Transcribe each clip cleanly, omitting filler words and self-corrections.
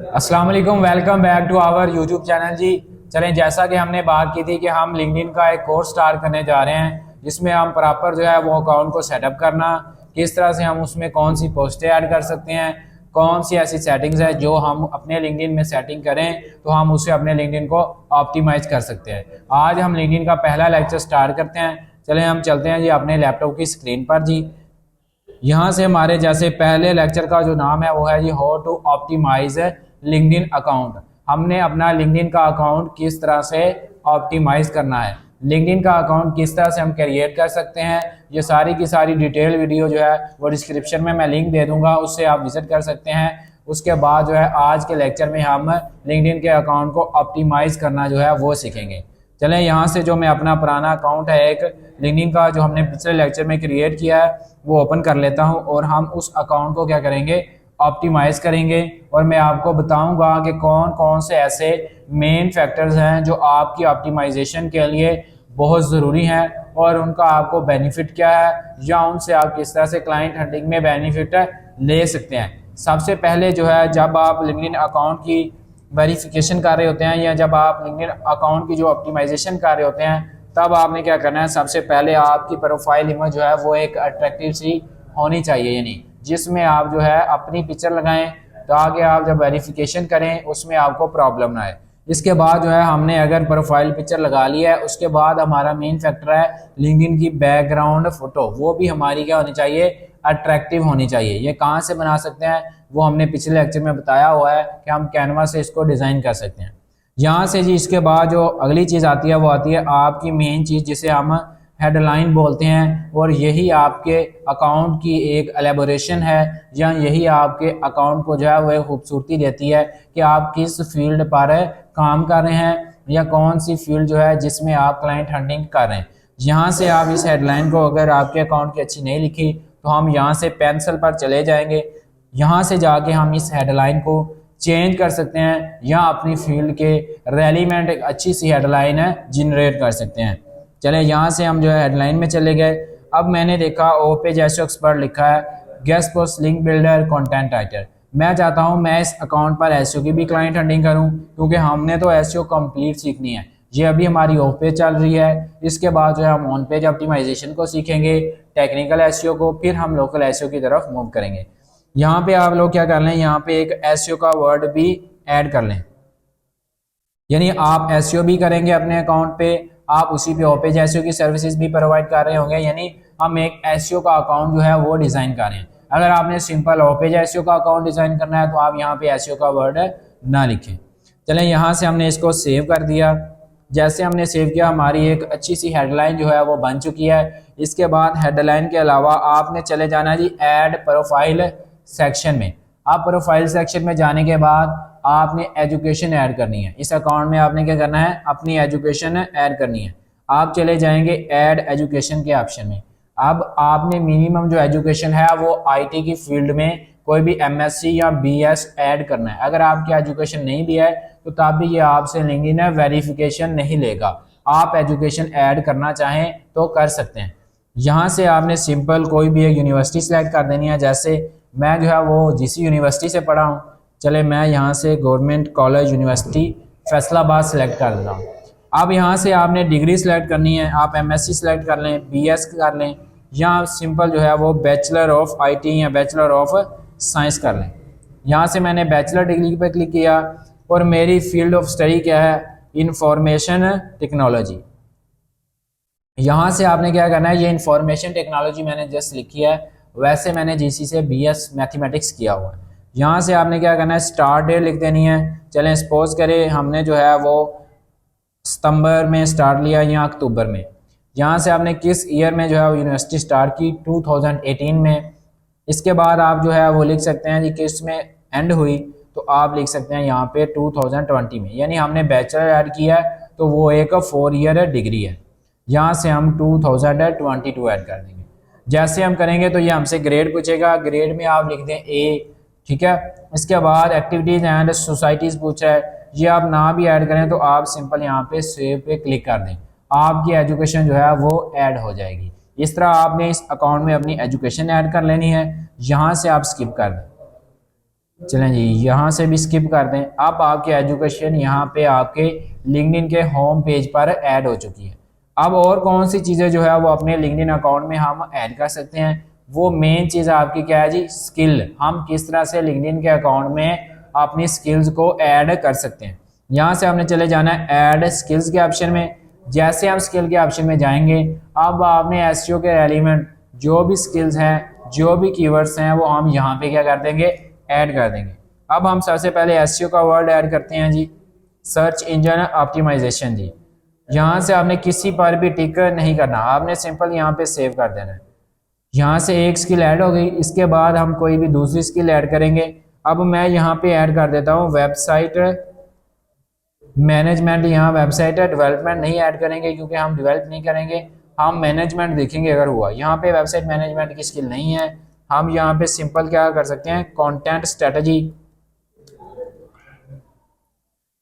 अस्सलाम वालेकुम, welcome back to our YouTube channel जी। चलें, जैसा कि हमने बात की थी कि हम लिंक्डइन का एक कोर्स स्टार्ट करने जा रहे हैं जिसमें हम प्रॉपर जो है वो अकाउंट को सेटअप करना, किस तरह से हम उसमें कौन सी पोस्टें ऐड कर सकते हैं, कौन सी ऐसी सेटिंग्स है जो हम अपने लिंक्डइन में सेटिंग करें तो हम उससे अपने लिंक्डइन को ऑप्टिमाइज कर सकते हैं। आज हम लिंक्डइन का पहला लेक्चर स्टार्ट करते हैं। चलें हम चलते हैं जी अपने लैपटॉप की स्क्रीन पर जी। यहाँ से हमारे जैसे पहले लेक्चर का जो नाम है वो है जी how to optimize LinkedIn account. हमने अपना लिंक्डइन का अकाउंट किस तरह से ऑप्टिमाइज करना है, लिंक्डइन का अकाउंट किस तरह से हम क्रिएट कर सकते हैं, ये सारी की सारी डिटेल वीडियो जो है वो डिस्क्रिप्शन में मैं लिंक दे दूंगा, उससे आप विजिट कर सकते हैं। उसके बाद जो है आज के लेक्चर में हम लिंक्डइन के अकाउंट को ऑप्टिमाइज करना जो है वो सीखेंगे। चलें, यहाँ से जो मैं अपना पुराना अकाउंट है एक लिंक्डइन का जो हमने पिछले लेक्चर में क्रिएट किया है वो ओपन कर लेता हूँ और हम उस अकाउंट को क्या करेंगे, ऑप्टिमाइज करेंगे। और मैं आपको बताऊंगा कि कौन कौन से ऐसे मेन फैक्टर्स हैं जो आपकी ऑप्टिमाइजेशन के लिए बहुत ज़रूरी हैं और उनका आपको बेनिफिट क्या है या उनसे आप किस तरह से क्लाइंट हंटिंग में बेनिफिट ले सकते हैं। सबसे पहले जो है जब आप लिंक्डइन अकाउंट की वेरिफिकेशन कर रहे होते हैं या जब आप लिंक्डइन अकाउंट की जो ऑप्टिमाइजेशन कर रहे होते हैं तब आपने क्या करना है, सबसे पहले आपकी प्रोफाइल इमेज जो है वो एक अट्रैक्टिव सी होनी चाहिए, यानी जिसमें आप जो है अपनी पिक्चर लगाएं ताकि आप जब वेरिफिकेशन करें उसमें आपको प्रॉब्लम ना आए। इसके बाद जो है हमने अगर प्रोफाइल पिक्चर लगा लिया है उसके बाद हमारा मेन फैक्टर है लिंक्डइन की बैकग्राउंड फोटो, वो भी हमारी क्या होनी चाहिए, अट्रैक्टिव होनी चाहिए। ये कहाँ से बना सकते हैं वो हमने पिछले लेक्चर में बताया हुआ है कि हम कैनवा से इसको डिज़ाइन कर सकते हैं। यहाँ से जी इसके बाद जो अगली चीज़ आती है वो आती है आपकी मेन चीज़ जिसे हम हेडलाइन बोलते हैं, और यही आपके अकाउंट की एक एलेबोरेशन है या यही आपके अकाउंट को जो है वो खूबसूरती देती है कि आप किस फील्ड पर काम कर रहे हैं या कौन सी फील्ड जो है जिसमें आप क्लाइंट हंटिंग कर रहे हैं। यहाँ से आप इस हेडलाइन को अगर आपके अकाउंट की अच्छी नहीं लिखी तो हम यहाँ से पेंसिल पर चले जाएंगे, यहाँ से जाके हम इस हेडलाइन को चेंज कर सकते हैं या अपनी फील्ड के रेलिवेंट एक अच्छी सी हेडलाइन है जनरेट कर सकते हैं। चले यहाँ से हम जो है हेडलाइन में चले गए। अब मैंने देखा ओ पेज एसईओ एक्सपर्ट लिखा है, guest post, link builder, content writer. मैं चाहता हूँ मैं इस अकाउंट पर एसईओ की भी क्लाइंट हंटिंग करूँ क्योंकि हमने तो एसईओ कंप्लीट सीखनी है। ये अभी हमारी ऑफ पेज चल रही है, इसके बाद जो है हम ऑन पेज ऑप्टिमाइजेशन को सीखेंगे, टेक्निकल एसईओ को, फिर हम लोकल एसईओ की तरफ मूव करेंगे। यहाँ पे आप लोग क्या कर लें, यहाँ पे एक एसईओ का वर्ड भी ऐड कर लें, यानी आप एसईओ भी करेंगे अपने अकाउंट पे, आप उसी पे ओपेज एसईओ की सर्विसेज भी प्रोवाइड कर रहे होंगे, यानी हम एक एसईओ का अकाउंट जो है वो डिज़ाइन कर रहे हैं। अगर आपने सिंपल ओपेज एसईओ का अकाउंट डिज़ाइन करना है तो आप यहाँ पे एसईओ का वर्ड ना लिखें। चलें, यहाँ से हमने इसको सेव कर दिया। जैसे हमने सेव किया हमारी एक अच्छी सी हेडलाइन जो है वो बन चुकी है। इसके बाद हेडलाइन के अलावा आपने चले जाना है जी ऐड प्रोफाइल सेक्शन में। आप प्रोफाइल सेक्शन में जाने के बाद आपने एजुकेशन ऐड करनी है। इस अकाउंट में आपने क्या करना है, अपनी एजुकेशन ऐड करनी है। आप चले जाएंगे ऐड एजुकेशन के ऑप्शन में। अब आपने मिनिमम जो एजुकेशन है वो आईटी की फील्ड में कोई भी एमएससी या बीएस ऐड करना है। अगर आपकी एजुकेशन नहीं भी है तो तब भी ये आपसे लिंक्डइन वेरिफिकेशन नहीं लेगा। आप एजुकेशन ऐड करना चाहें तो कर सकते हैं। यहाँ से आपने सिंपल कोई भी एक यूनिवर्सिटी सेलेक्ट कर देनी है। जैसे मैं जो है वो जीसी यूनिवर्सिटी से पढ़ा हूँ, चले मैं यहाँ से government college university Faisalabad select कर देता हूँ। अब यहाँ से आपने डिग्री सेलेक्ट करनी है, आप एमएससी सेलेक्ट कर लें, बीएस कर लें या सिंपल जो है वो बैचलर ऑफ आईटी या बैचलर ऑफ साइंस कर लें। यहाँ से मैंने बैचलर डिग्री पर क्लिक किया और मेरी फील्ड ऑफ स्टडी क्या है, इंफॉर्मेशन टेक्नोलॉजी। यहाँ से आपने क्या करना है, ये इंफॉर्मेशन टेक्नोलॉजी मैंने जस्ट लिखी है, वैसे मैंने जीसी से बीएस मैथमेटिक्स किया हुआ है। यहाँ से आपने क्या करना है, स्टार्ट डेट लिख देनी है। चलें सपोज करें हमने जो है वो सितंबर में स्टार्ट लिया या अक्टूबर में। यहाँ से आपने किस ईयर में जो है वो यूनिवर्सिटी स्टार्ट की, 2018 में। इसके बाद आप जो है वो लिख सकते हैं जी किस में एंड हुई, तो आप लिख सकते हैं यहाँ पे 2020 में, यानी हमने बैचलर ऐड किया है तो वो एक 4 ईयर डिग्री है। यहाँ से हम 2022 ऐड कर देंगे। जैसे हम करेंगे तो ये हमसे ग्रेड पूछेगा, ग्रेड में आप लिख दें ए, ठीक है। इसके बाद एक्टिविटीज़ एंड सोसाइटीज़ पूछा है, ये आप ना भी ऐड करें तो आप सिंपल यहाँ पे सेव पे क्लिक कर दें, आपकी एजुकेशन जो है वो ऐड हो जाएगी। इस तरह आपने इस अकाउंट में अपनी एजुकेशन ऐड कर लेनी है। यहाँ से आप स्किप कर दें। चलें जी, यहाँ से भी स्किप कर दें। अब आपकी एजुकेशन यहाँ पे आपके लिंक्डइन के होम पेज पर ऐड हो चुकी है। अब और कौन सी चीज़ें जो है वो अपने लिंक्डइन अकाउंट में हम ऐड कर सकते हैं, वो मेन चीज़ आपकी क्या है जी, स्किल। हम किस तरह से लिंक्डइन के अकाउंट में अपनी स्किल्स को ऐड कर सकते हैं। यहाँ से हमने चले जाना है ऐड स्किल्स के ऑप्शन में। जैसे हम स्किल के ऑप्शन में जाएंगे, अब आपने एसईओ के एलिमेंट जो भी स्किल्स हैं, जो भी कीवर्ड्स हैं, वो हम यहाँ पे क्या कर देंगे, ऐड कर देंगे। अब हम सबसे पहले एसईओ का वर्ड ऐड करते हैं जी, सर्च इंजन ऑप्टिमाइजेशन जी। यहाँ से आपने किसी पर भी टिक नहीं करना, आपने सिंपल यहाँ पे सेव कर देना है। यहाँ से एक स्किल ऐड हो गई, इसके बाद हम कोई भी दूसरी स्किल ऐड करेंगे। अब मैं यहाँ पे ऐड कर देता हूँ वेबसाइट मैनेजमेंट। यहाँ वेबसाइट डेवलपमेंट नहीं ऐड करेंगे क्योंकि हम डेवलप नहीं करेंगे, हम मैनेजमेंट देखेंगे अगर हुआ। यहाँ पे वेबसाइट मैनेजमेंट की स्किल नहीं है, हम यहाँ पे सिंपल क्या कर सकते हैं, कंटेंट स्ट्रेटजी।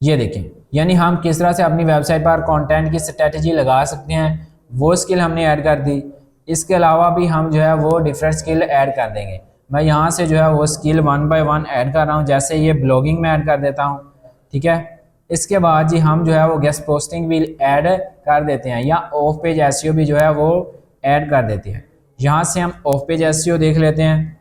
ये देखें, यानी हम किस तरह से अपनी वेबसाइट पर कंटेंट की स्ट्रेटजी लगा सकते हैं, वो स्किल हमने ऐड कर दी। इसके अलावा भी हम जो है वो डिफरेंट स्किल ऐड कर देंगे। मैं यहाँ से जो है वो स्किल 1 बाय 1 ऐड कर रहा हूँ। जैसे ये ब्लॉगिंग में ऐड कर देता हूँ, ठीक है। इसके बाद जी हम जो है वो गेस्ट पोस्टिंग भी ऐड कर देते हैं, या ऑफ पेज एसईओ भी जो है वो ऐड कर देते हैं। यहाँ से हम ऑफ पेज एसईओ देख लेते हैं।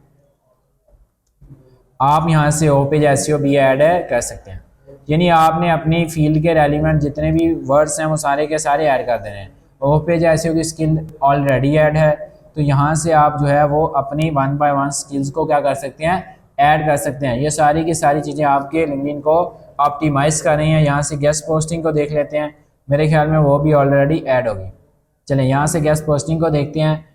आप यहाँ से ऑफ पेज एसईओ भी ऐड कर सकते हैं, यानी आपने अपनी फील्ड के रेलिवेंट जितने भी वर्ड्स हैं वो सारे के सारे ऐड कर देने हैं। ऑफ पेज एसईओ की स्किल ऑलरेडी ऐड है, तो यहाँ से आप जो है वो अपनी 1 बाय 1 स्किल्स को क्या कर सकते हैं, ऐड कर सकते हैं। ये सारी की सारी चीज़ें आपके लिंक्डइन को ऑप्टिमाइज़ कर रही हैं। यहाँ से गेस्ट पोस्टिंग को देख लेते हैं, मेरे ख्याल में वो भी ऑलरेडी ऐड होगी। चलें यहाँ से गेस्ट पोस्टिंग को देखते हैं,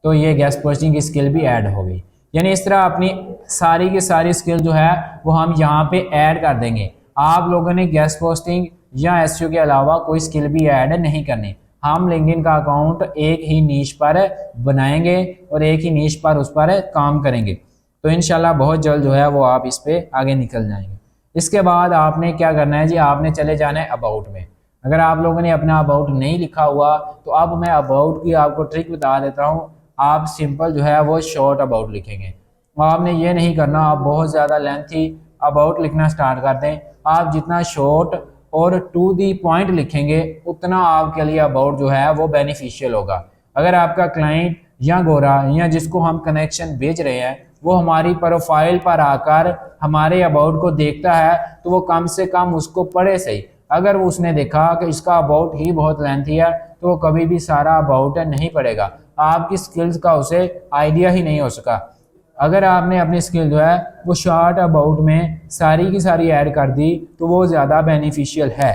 तो ये गेस्ट पोस्टिंग की स्किल भी ऐड हो गई। यानी इस तरह अपनी सारी की सारी स्किल जो है वो हम यहाँ पे ऐड कर देंगे। आप लोगों ने गेस्ट पोस्टिंग या एसईओ के अलावा कोई स्किल भी ऐड नहीं करनी। हम लिंक्डइन का अकाउंट एक ही नीश पर बनाएंगे और एक ही नीश पर उस पर काम करेंगे, तो इंशाल्लाह बहुत जल्द जो है वो आप इस पे आगे निकल जाएंगे। इसके बाद आपने क्या करना है जी, आपने चले जाना है अबाउट में। अगर आप लोगों ने अपना अबाउट नहीं लिखा हुआ, तो अब मैं अबाउट की आपको ट्रिक बता देता हूँ। आप सिंपल जो है वो शॉर्ट अबाउट लिखेंगे। आपने ये नहीं करना आप बहुत ज़्यादा लेंथी अबाउट लिखना स्टार्ट कर दें। आप जितना शॉर्ट और टू दी पॉइंट लिखेंगे, उतना आपके लिए अबाउट जो है वो बेनिफिशियल होगा। अगर आपका क्लाइंट या गोरा या जिसको हम कनेक्शन भेज रहे हैं, वो हमारी प्रोफाइल पर आकर हमारे अबाउट को देखता है, तो वो कम से कम उसको पढ़े सही। अगर उसने देखा कि इसका अबाउट ही बहुत लेंथी है, तो वो कभी भी सारा अबाउट नहीं पढ़ेगा, आपकी स्किल्स का उसे आइडिया ही नहीं हो सका। अगर आपने अपनी स्किल जो है वो शॉर्ट अबाउट में सारी की सारी ऐड कर दी, तो वो ज़्यादा बेनिफिशियल है।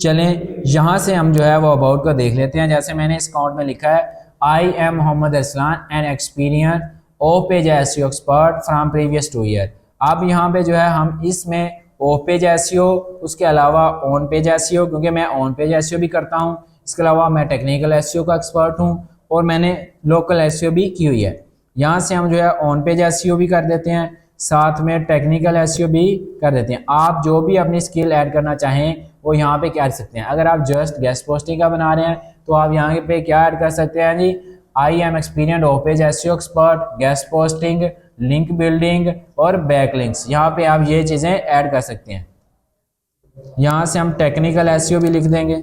चलें यहाँ से हम जो है वो अबाउट को देख लेते हैं। जैसे मैंने इस अकाउंट में लिखा है, I am Mohammad Arsalan and experience of page SEO expert from previous 2 year. अब यहाँ पे जो है हम इसमें ऑफ पेज एसईओ, उसके अलावा ऑन पेज एसईओ, क्योंकि मैं ऑन पेज एसईओ भी करता हूँ, इसके अलावा मैं टेक्निकल एसईओ का एक्सपर्ट हूँ और मैंने लोकल एसईओ भी की हुई है। यहाँ से हम जो है ऑन पेज एसईओ भी कर देते हैं, साथ में टेक्निकल एसईओ भी कर देते हैं। आप जो भी अपनी स्किल ऐड करना चाहें वो यहाँ पे क्या कर सकते हैं। अगर आप जस्ट गेस्ट पोस्टिंग का बना रहे हैं, तो आप यहाँ पे क्या ऐड कर सकते हैं जी, I am experience of page SEO expert, guest posting, link building और बैकलिंक्स। यहाँ पे आप ये चीज़ें ऐड कर सकते हैं। यहाँ से हम टेक्निकल एसईओ भी लिख देंगे,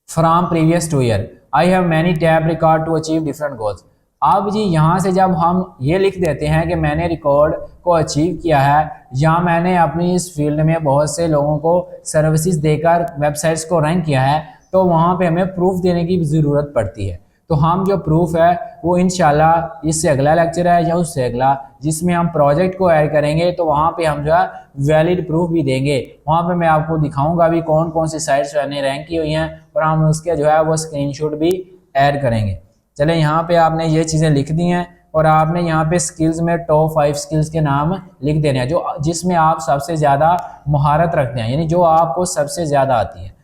from previous 2 year I have many tab record to achieve different goals. अब जी यहाँ से जब हम ये लिख देते हैं कि मैंने रिकॉर्ड को अचीव किया है, या मैंने अपनी इस फील्ड में बहुत से लोगों को सर्विसेज देकर वेबसाइट्स को रैंक किया है, तो वहाँ पे हमें प्रूफ देने की ज़रूरत पड़ती है। तो हम जो प्रूफ है वो इंशाल्लाह इससे अगला लेक्चर है या उससे अगला, जिसमें हम प्रोजेक्ट को ऐड करेंगे, तो वहाँ पे हम जो है वैलिड प्रूफ भी देंगे। वहाँ पे मैं आपको दिखाऊंगा भी कौन कौन सी साइट्स मैंने रैंक की हुई हैं, और हम उसके जो है वो स्क्रीनशॉट भी ऐड करेंगे। चले यहाँ पे आपने ये चीज़ें लिख दी हैं, और आपने यहाँ पे स्किल्स में टॉप 5 स्किल्स के नाम लिख देने हैं जो जिसमें आप सबसे ज़्यादा महारत रखते हैं, यानी जो आपको सबसे ज़्यादा आती है।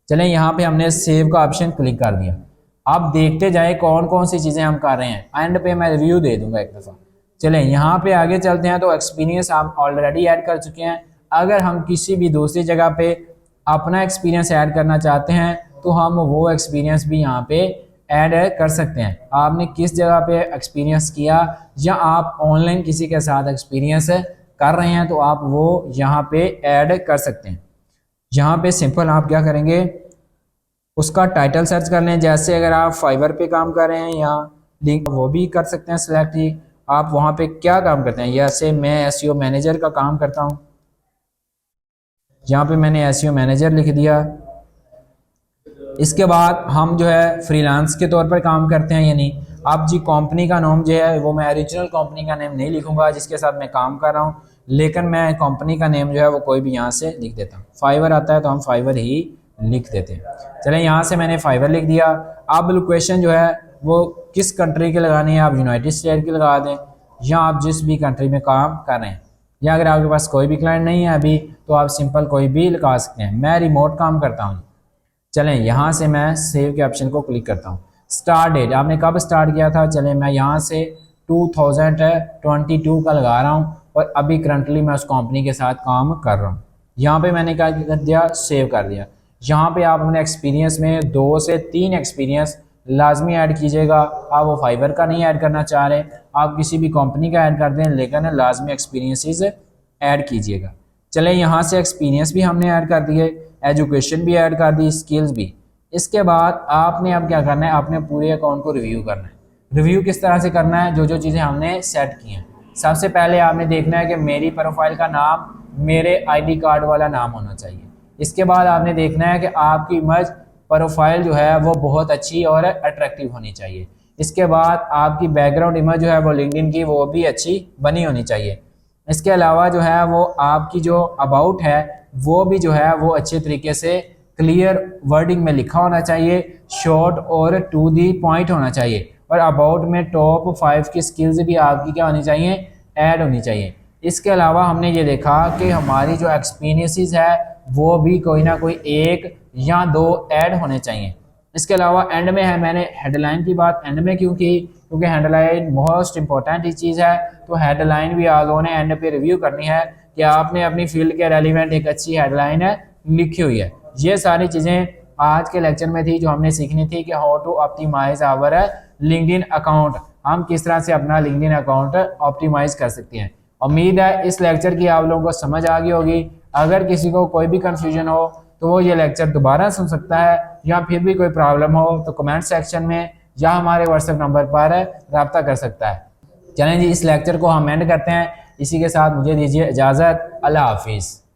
चलें यहाँ पे हमने सेव का ऑप्शन क्लिक कर दिया। आप देखते जाए कौन कौन सी चीज़ें हम कर रहे हैं, एंड पे मैं रिव्यू दे दूंगा एक दफ़ा। चलें यहाँ पे आगे चलते हैं। तो एक्सपीरियंस आप ऑलरेडी ऐड कर चुके हैं। अगर हम किसी भी दूसरी जगह पे अपना एक्सपीरियंस ऐड करना चाहते हैं, तो हम वो एक्सपीरियंस भी यहाँ पे ऐड कर सकते हैं। आपने किस जगह पे एक्सपीरियंस किया या आप ऑनलाइन किसी के साथ एक्सपीरियंस कर रहे हैं तो आप वो यहाँ पे ऐड कर सकते हैं। यहाँ पे सिंपल आप क्या करेंगे, उसका टाइटल सर्च कर लें। जैसे अगर आप फाइवर पे काम कर रहे हैं या लिंक वो भी कर सकते हैं सिलेक्ट ही, आप वहाँ पे क्या काम करते हैं। जैसे मैं एसईओ मैनेजर का काम करता हूँ, यहाँ पे मैंने एसईओ मैनेजर लिख दिया। इसके बाद हम जो है फ्रीलांस के तौर पर काम करते हैं, यानी आप जी कंपनी का नाम जो है वो मैं ओरिजिनल कंपनी का नेम नहीं लिखूंगा जिसके साथ मैं काम कर रहा हूँ, लेकिन मैं कंपनी का नेम जो है वो कोई भी यहाँ से लिख देता हूँ। फाइवर आता है तो हम फाइवर ही लिख देते हैं। चलें, यहाँ से मैंने फाइवर लिख दिया। अब लोकेशन जो है वो किस कंट्री की लगानी है, आप यूनाइटेड स्टेट की लगा दें या आप जिस भी कंट्री में काम कर रहे हैं, या अगर आपके पास कोई भी क्लाइंट नहीं है अभी तो आप सिंपल कोई भी लगा सकते हैं। मैं रिमोट काम करता हूँ। चलें, यहाँ से मैं सेव के ऑप्शन को क्लिक करता हूँ। स्टार्ट डेट आपने कब स्टार्ट किया था, चलें मैं यहाँ से 2022 का लगा रहा हूँ और अभी करंटली मैं उस कंपनी के साथ काम कर रहा हूँ। यहाँ पे मैंने क्या कर दिया, सेव कर दिया। यहाँ पे आप अपने एक्सपीरियंस में 2 से 3 एक्सपीरियंस लाजमी ऐड कीजिएगा। आप वो फाइवर का नहीं ऐड करना चाह रहे, आप किसी भी कंपनी का ऐड कर दें, लेकिन लाजमी एक्सपीरियंसेस ऐड कीजिएगा। चलें, यहाँ से एक्सपीरियंस भी हमने ऐड कर दिए, एजुकेशन भी ऐड कर दी, स्किल्स भी। इसके बाद आपने अब क्या करना है, अपने पूरे अकाउंट को रिव्यू करना है। रिव्यू किस तरह से करना है, जो जो चीज़ें हमने सेट की हैं। सबसे पहले आपने देखना है कि मेरी प्रोफाइल का नाम मेरे आईडी कार्ड वाला नाम होना चाहिए। इसके बाद आपने देखना है कि आपकी इमेज प्रोफाइल जो है वो बहुत अच्छी और अट्रैक्टिव होनी चाहिए। इसके बाद आपकी बैकग्राउंड इमेज जो है वो लिंक्डइन की वो भी अच्छी बनी होनी चाहिए। इसके अलावा जो है वो आपकी जो अबाउट है वो भी जो है वो अच्छे तरीके से क्लियर वर्डिंग में लिखा होना चाहिए, शॉर्ट और टू दी पॉइंट होना चाहिए। और अबाउट में टॉप 5 की स्किल्स भी आपकी क्या होनी चाहिए, ऐड होनी चाहिए। इसके अलावा हमने ये देखा कि हमारी जो एक्सपीरियंसेस है वो भी कोई ना कोई 1 या 2 ऐड होने चाहिए। इसके अलावा एंड में है, मैंने हेडलाइन की बात एंड में क्यों की, क्योंकि हेडलाइन मोस्ट इंपॉर्टेंट ही चीज़ है। तो हेडलाइन भी आप लोगों ने एंड पे रिव्यू करनी है कि आपने अपनी फील्ड के रेलिवेंट एक अच्छी हेडलाइन है लिखी हुई है। ये सारी चीज़ें आज के लेक्चर में थी जो हमने सीखनी थी कि how to optimise our LinkedIn account, हम किस तरह से अपना लिंक्डइन अकाउंट ऑप्टिमाइज कर सकते हैं। उम्मीद है इस लेक्चर की आप लोगों को समझ आ गई होगी। अगर किसी को कोई भी कंफ्यूजन हो तो वो ये लेक्चर दोबारा सुन सकता है, या फिर भी कोई प्रॉब्लम हो तो कमेंट सेक्शन में या हमारे व्हाट्सएप नंबर पर रब्ता कर सकता है। चलें जी, इस लेक्चर को हम एंड करते हैं। इसी के साथ मुझे दीजिए इजाज़त। अल्लाह हाफिज़।